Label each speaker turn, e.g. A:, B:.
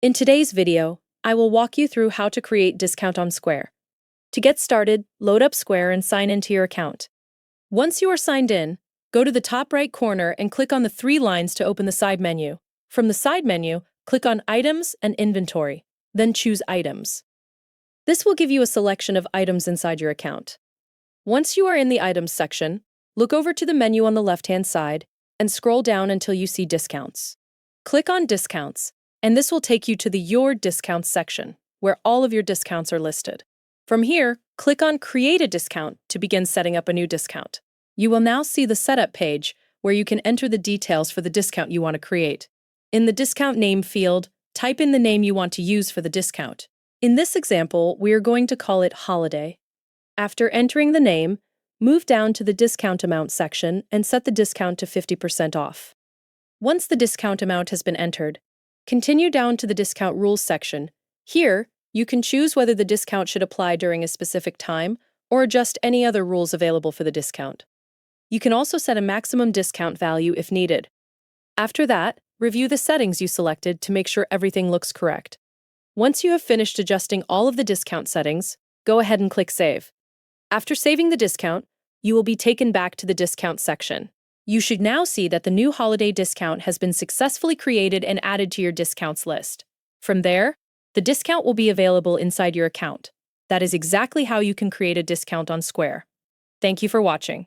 A: In today's video, I will walk you through how to create discount on Square. To get started, load up Square and sign into your account. Once you are signed in, go to the top right corner and click on the three lines to open the side menu. From the side menu, click on Items and Inventory, then choose Items. This will give you a selection of items inside your account. Once you are in the Items section, look over to the menu on the left-hand side and scroll down until you see Discounts. Click on Discounts, and this will take you to the Your Discounts section, where all of your discounts are listed. From here, click on Create a Discount to begin setting up a new discount. You will now see the Setup page, where you can enter the details for the discount you want to create. In the Discount Name field, type in the name you want to use for the discount. In this example, we are going to call it Holiday. After entering the name, move down to the Discount Amount section and set the discount to 50% off. Once the discount amount has been entered, continue down to the Discount Rules section. Here, you can choose whether the discount should apply during a specific time or adjust any other rules available for the discount. You can also set a maximum discount value if needed. After that, review the settings you selected to make sure everything looks correct. Once you have finished adjusting all of the discount settings, go ahead and click Save. After saving the discount, you will be taken back to the Discount section. You should now see that the new holiday discount has been successfully created and added to your discounts list. From there, the discount will be available inside your account. That is exactly how you can create a discount on Square. Thank you for watching.